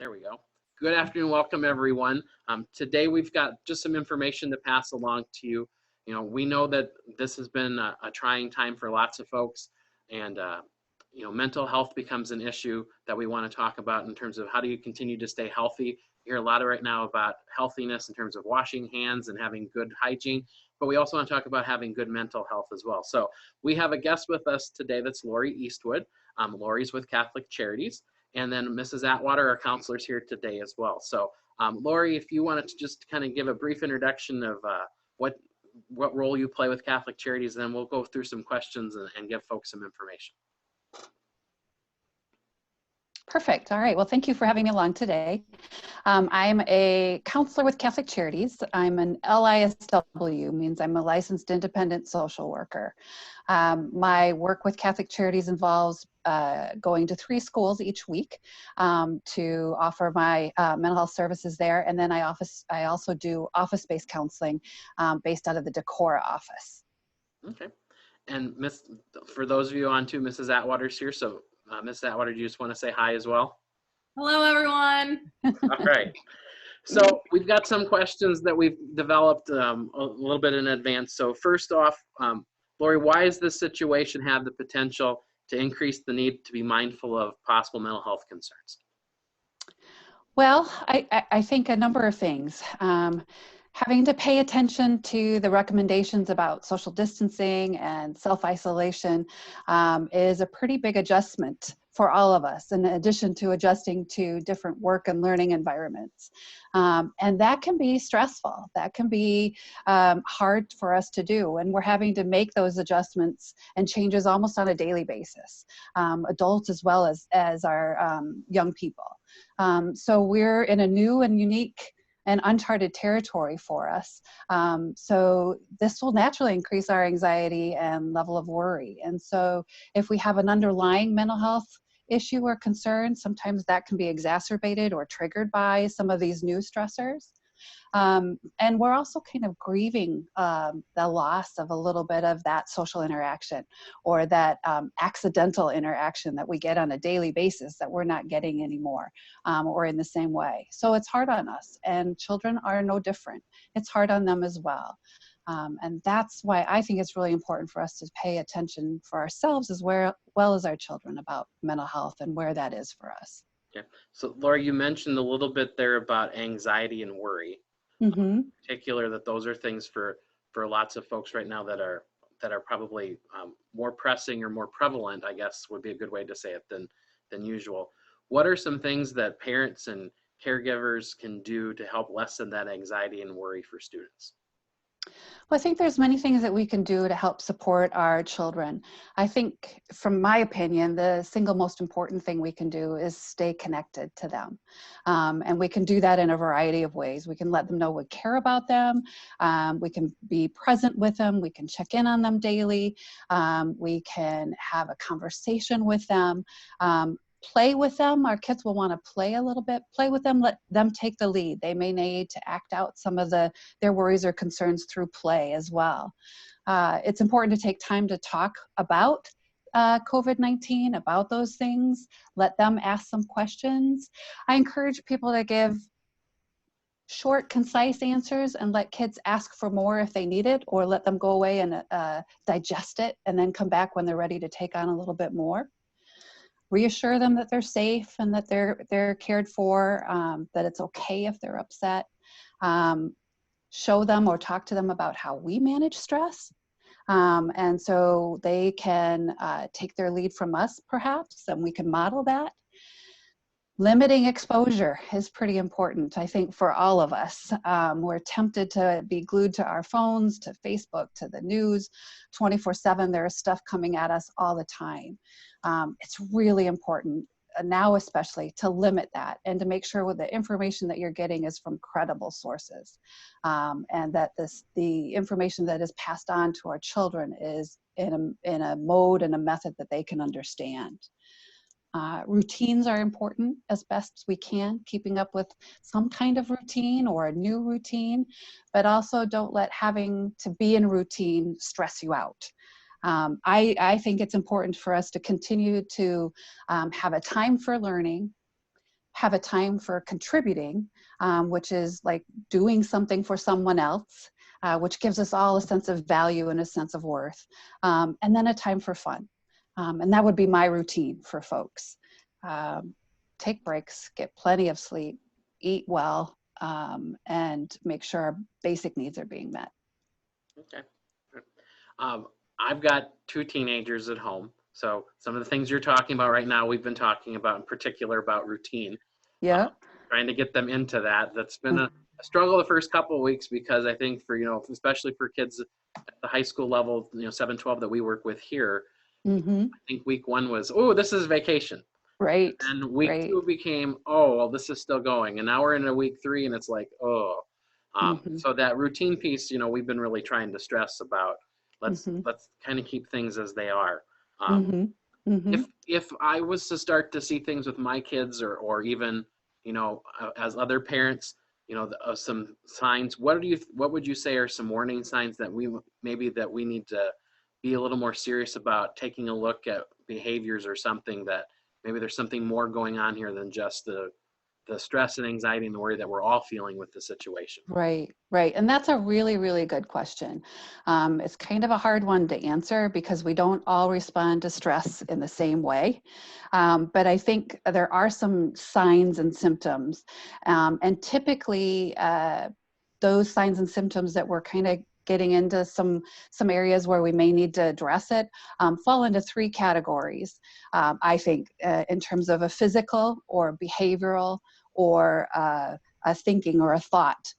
There we go. Good afternoon. Welcome, everyone. Today, we've got just some information to pass along to you. We know that this has been a trying time for lots of folks, and mental health becomes an issue that we want to talk about in terms of how do you continue to stay healthy. You hear a lot right now about healthiness in terms of washing hands and having good hygiene, but we also want to talk about having good mental health as well. So we have a guest with us today that's Lori Eastwood. Lori's with Catholic Charities. And then Mrs. Atwater, our counselor's here today as well. So Lori, if you wanted to just kind of give a brief introduction of what role you play with Catholic Charities, then we'll go through some questions and give folks some information. Perfect. All right. Well, thank you for having me along today. I'm a counselor with Catholic Charities. I'm an LISW, means I'm a licensed independent social worker. My work with Catholic Charities involves going to 3 schools each week to offer my mental health services there. And then I also do office-based counseling based out of the Decorah office. Okay. And for those of you on too, Mrs. Atwater's here. So Mrs. Atwater, do you just want to say hi as well? Hello, everyone. All right. So we've got some questions that we've developed a little bit in advance. So first off, Lori, why does this situation have the potential to increase the need to be mindful of possible mental health concerns? Well, I think a number of things. Having to pay attention to the recommendations about social distancing and self-isolation is a pretty big adjustment for all of us, in addition to adjusting to different work and learning environments. And that can be stressful. That can be hard for us to do. And we're having to make those adjustments and changes almost on a daily basis, adults as well as our young people. So we're in a new and unique and uncharted territory for us. So this will naturally increase our anxiety and level of worry. And so if we have an underlying mental health issue or concern, sometimes that can be exacerbated or triggered by some of these new stressors. And we're also kind of grieving the loss of a little bit of that social interaction or that accidental interaction that we get on a daily basis that we're not getting anymore or in the same way. So it's hard on us, and children are no different. It's hard on them as well. And that's why I think it's really important for us to pay attention for ourselves as well as our children about mental health and where that is for us. Yeah. So Laura, you mentioned a little bit there about anxiety and worry. Mm-hmm. In particular, that those are things for lots of folks right now that are probably more pressing or more prevalent, I guess would be a good way to say it, than usual. What are some things that parents and caregivers can do to help lessen that anxiety and worry for students? Well, I think there's many things that we can do to help support our children. I think, from my opinion, the single most important thing we can do is stay connected to them. And we can do that in a variety of ways. We can let them know we care about them. We can be present with them. We can check in on them daily. We can have a conversation with them. Play with them. Our kids will want to play a little bit. Play with them, let them take the lead. They may need to act out some of their worries or concerns through play as well. It's important to take time to talk about COVID-19, about those things. Let them ask some questions. I encourage people to give short, concise answers and let kids ask for more if they need it, or let them go away and digest it and then come back when they're ready to take on a little bit more. Reassure them that they're safe and that they're cared for, that it's okay if they're upset. Show them or talk to them about how we manage stress. And so they can take their lead from us, perhaps, and we can model that. Limiting exposure is pretty important, I think, for all of us. We're tempted to be glued to our phones, to Facebook, to the news 24/7. There is stuff coming at us all the time. It's really important, now especially, to limit that and to make sure the information that you're getting is from credible sources, and that the information that is passed on to our children is in a mode and a method that they can understand. Routines are important as best as we can, keeping up with some kind of routine or a new routine, but also don't let having to be in routine stress you out. I think it's important for us to continue to have a time for learning, have a time for contributing, which is like doing something for someone else, which gives us all a sense of value and a sense of worth, and then a time for fun. And that would be my routine for folks. Take breaks, get plenty of sleep, eat well, and make sure our basic needs are being met. Okay. I've got two teenagers at home. So some of the things you're talking about right now, we've been talking about in particular about routine. Yeah. Trying to get them into that. That's been a struggle the first couple of weeks because I think for, especially for kids at the high school level, 7-12 that we work with here, Mm-hmm. I think week one was, oh, this is vacation. Right. And week Right. two became, oh, well, this is still going. And now we're in a week three and it's like, oh. Mm-hmm. So that routine piece, we've been really trying to stress about. Let's Mm-hmm. kind of keep things as they are. Mm-hmm. Mm-hmm. If I was to start to see things with my kids or even, as other parents, some signs, what would you say are some warning signs that we need to be a little more serious about taking a look at behaviors or something that maybe there's something more going on here than just the stress and anxiety and the worry that we're all feeling with the situation? Right, right. And that's a really, really good question. It's kind of a hard one to answer because we don't all respond to stress in the same way. But I think there are some signs and symptoms. And typically, those signs and symptoms that we're kind of getting into some areas where we may need to address it fall into three categories. I think in terms of a physical or behavioral or a thinking or a thought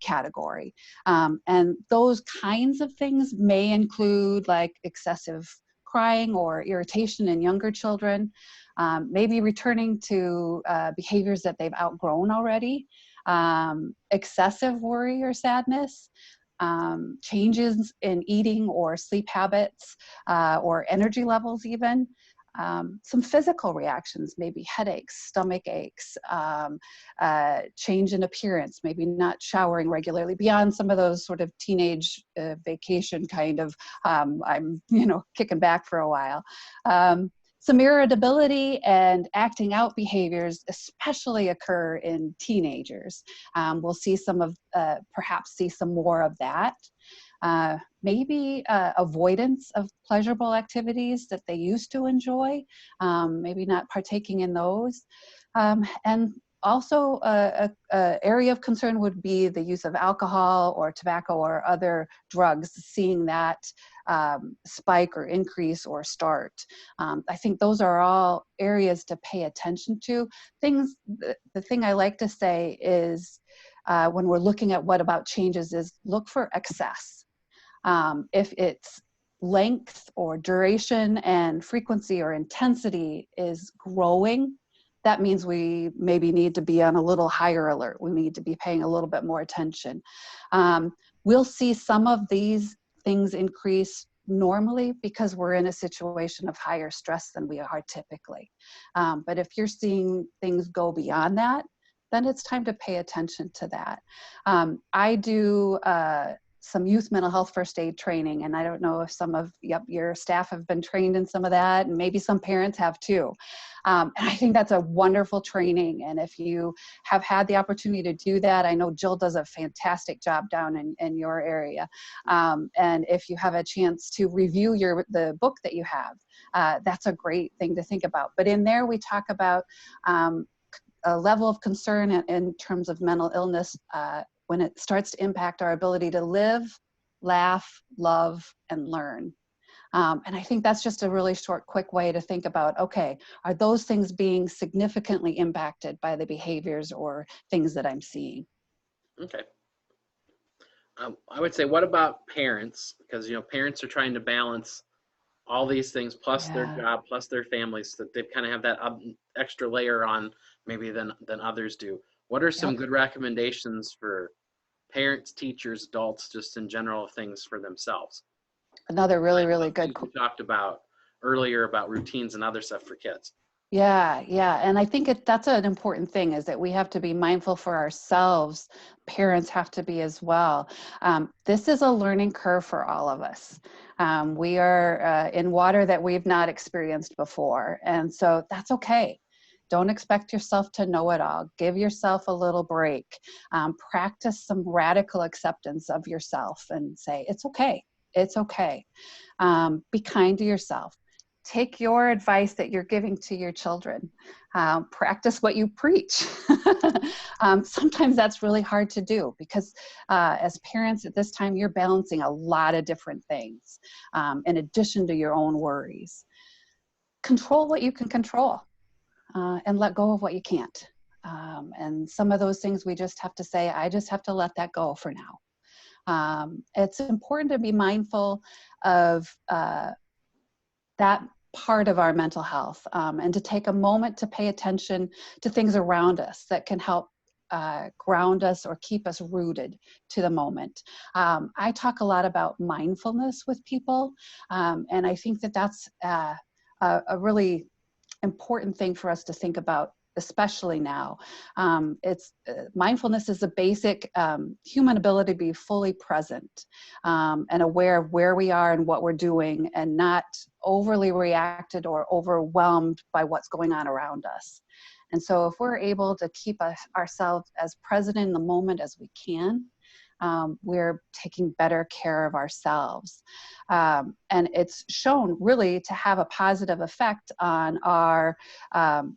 category. And those kinds of things may include like excessive crying or irritation in younger children, maybe returning to behaviors that they've outgrown already, excessive worry or sadness, changes in eating or sleep habits or energy levels even. Some physical reactions, maybe headaches, stomach aches, change in appearance, maybe not showering regularly beyond some of those sort of teenage vacation kind of, I'm, kicking back for a while. Some irritability and acting out behaviors especially occur in teenagers. We'll see perhaps see some more of that. Maybe avoidance of pleasurable activities that they used to enjoy, maybe not partaking in those. And also a area of concern would be the use of alcohol or tobacco or other drugs, seeing that spike or increase or start. I think those are all areas to pay attention to. The thing I like to say is when we're looking at what about changes is look for excess. If it's length or duration and frequency or intensity is growing, that means we maybe need to be on a little higher alert. We need to be paying a little bit more attention. We'll see some of these things increase normally because we're in a situation of higher stress than we are typically. But if you're seeing things go beyond that, then it's time to pay attention to that. I do some youth mental health first aid training, and I don't know if some of your staff have been trained in some of that, and maybe some parents have too. And I think that's a wonderful training, and if you have had the opportunity to do that, I know Jill does a fantastic job down in your area. And if you have a chance to review the book that you have, that's a great thing to think about. But in there we talk about a level of concern in terms of mental illness when it starts to impact our ability to live, laugh, love, and learn. And I think that's just a really short, quick way to think about, okay, are those things being significantly impacted by the behaviors or things that I'm seeing? Okay. I would say, what about parents? Because, parents are trying to balance all these things plus their job, plus their families, so that they kind of have that extra layer on maybe than others do. What are some good recommendations for parents, teachers, adults, just in general things for themselves? Another really, really good. We talked about earlier about routines and other stuff for kids. Yeah. And I think that's an important thing, is that we have to be mindful for ourselves. Parents have to be as well. This is a learning curve for all of us. We are in water that we've not experienced before. And so that's okay. Don't expect yourself to know it all. Give yourself a little break. Practice some radical acceptance of yourself and say, it's okay. It's okay. Be kind to yourself. Take your advice that you're giving to your children. Practice what you preach. Sometimes that's really hard to do because as parents at this time, you're balancing a lot of different things in addition to your own worries. Control what you can control and let go of what you can't. And some of those things we just have to say, I just have to let that go for now. It's important to be mindful of that part of our mental health and to take a moment to pay attention to things around us that can help ground us or keep us rooted to the moment. I talk a lot about mindfulness with people, and I think that that's a really important thing for us to think about, especially now. Mindfulness is a basic human ability to be fully present and aware of where we are and what we're doing, and not overly reacted or overwhelmed by what's going on around us. And so if we're able to keep ourselves as present in the moment as we can, we're taking better care of ourselves. And it's shown really to have a positive effect on our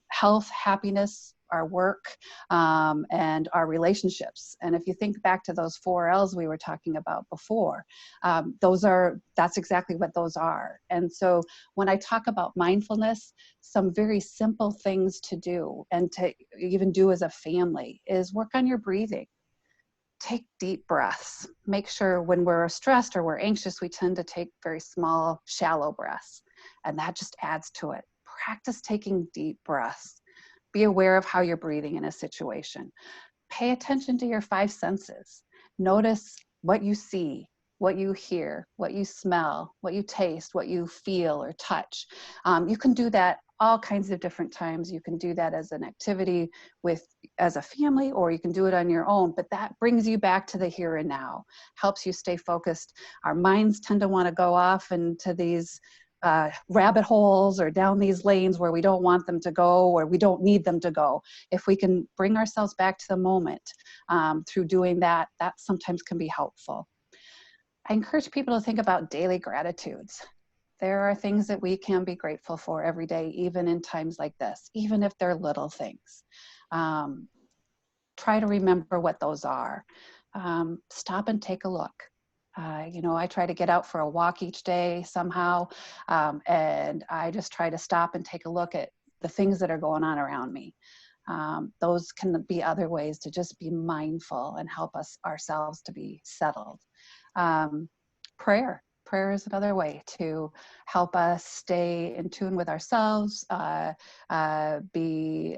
health, happiness, our work, and our relationships. And if you think back to those 4 L's we were talking about before, that's exactly what those are. And so when I talk about mindfulness, some very simple things to do and to even do as a family is work on your breathing. Take deep breaths. Make sure when we're stressed or we're anxious, we tend to take very small, shallow breaths, and that just adds to it. Practice taking deep breaths. Be aware of how you're breathing in a situation. Pay attention to your 5 senses. Notice what you see, what you hear, what you smell, what you taste, what you feel or touch. You can do that all kinds of different times. You can do that as an activity as a family, or you can do it on your own, but that brings you back to the here and now, helps you stay focused. Our minds tend to want to go off into these rabbit holes or down these lanes where we don't want them to go or we don't need them to go. If we can bring ourselves back to the moment through doing that, that sometimes can be helpful. I encourage people to think about daily gratitudes. There are things that we can be grateful for every day, even in times like this, even if they're little things. Try to remember what those are. Stop and take a look. I try to get out for a walk each day somehow, and I just try to stop and take a look at the things that are going on around me. Those can be other ways to just be mindful and help ourselves to be settled. Prayer. Prayer is another way to help us stay in tune with ourselves, be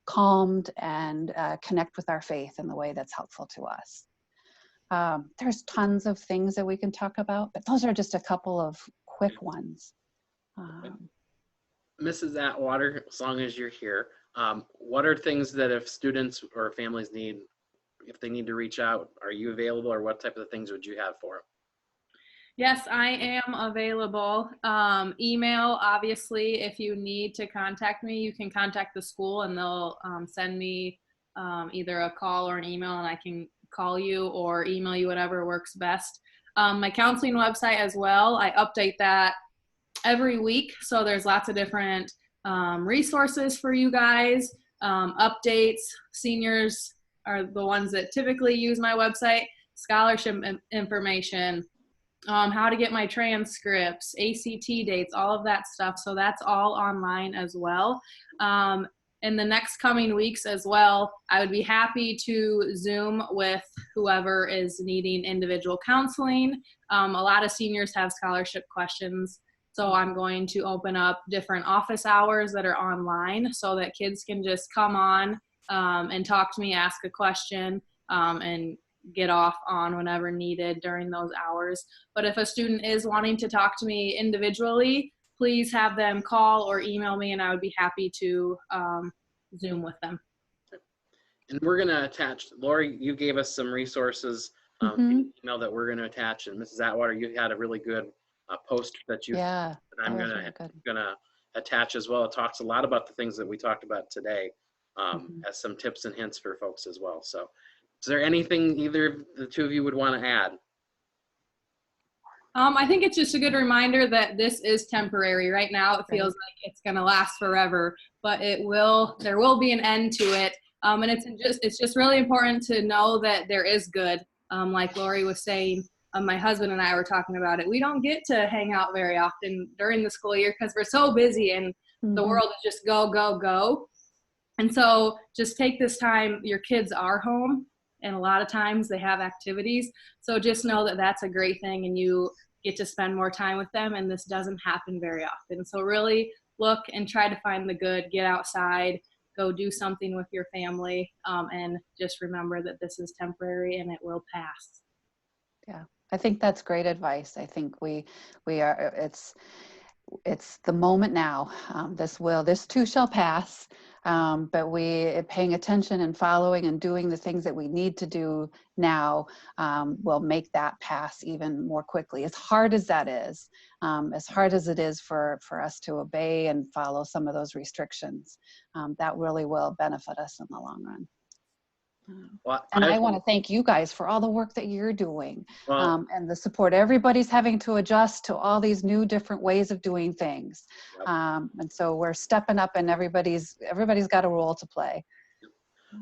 calmed, and connect with our faith in the way that's helpful to us. There's tons of things that we can talk about, but those are just a couple of quick ones. Mrs. Atwater, as long as you're here, what are things that if students or families if they need to reach out, are you available, or what type of things would you have for them? Yes, I am available. Email, obviously, if you need to contact me, you can contact the school and they'll send me either a call or an email, and I can call you or email you, whatever works best. My counseling website as well, I update that every week. So there's lots of different resources for you guys, updates. Seniors are the ones that typically use my website, scholarship information, how to get my transcripts, ACT dates, all of that stuff. So that's all online as well. In the next coming weeks as well, I would be happy to Zoom with whoever is needing individual counseling. A lot of seniors have scholarship questions. So I'm going to open up different office hours that are online so that kids can just come on and talk to me, ask a question, and get off on whenever needed during those hours. But if a student is wanting to talk to me individually, please have them call or email me, and I would be happy to Zoom with them. And we're going to attach, Lori, you gave us some resources, email that we're going to attach, and Mrs. Atwater, you had a really good post that that I'm going really to attached as well. It talks a lot about the things that we talked about today, Mhm. as some tips and hints for folks as well. So is there anything either of the two of you would want to add? I think it's just a good reminder that this is temporary. Right now, it feels Right. like it's going to last forever, but there will be an end to it. And it's just really important to know that there is good. Like Lori was saying, my husband and I were talking about it. We don't get to hang out very often during the school year because we're so busy and the Mhm. world is just go, go, go. And so just take this time. Your kids are home, and a lot of times they have activities. So just know that that's a great thing, and you get to spend more time with them. And this doesn't happen very often. So really look and try to find the good. Get outside, go do something with your family, and just remember that this is temporary and it will pass. Yeah, I think that's great advice. I think we are, it's the moment now. This too shall pass. But paying attention and following and doing the things that we need to do now will make that pass even more quickly. As hard as that is, as hard as it is for us to obey and follow some of those restrictions, that really will benefit us in the long run. Well, And I want to thank you guys for all the work that you're doing, well, and the support. Everybody's having to adjust to all these new different ways of doing things. Yep. And so we're stepping up, and everybody's got a role to play.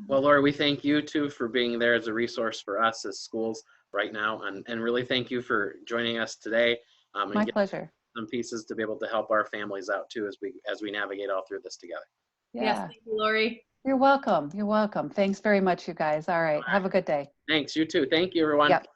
well, Laura, we thank you too for being there as a resource for us as schools right now, and really thank you for joining us today. And My get pleasure. some pieces to be able to help our families out too as we navigate all through this together. Yes, Yeah. thank you, Lori. You're welcome. You're welcome. Thanks very much, you guys. All right. Have a good day. Thanks. You too. Thank you, everyone. Yep.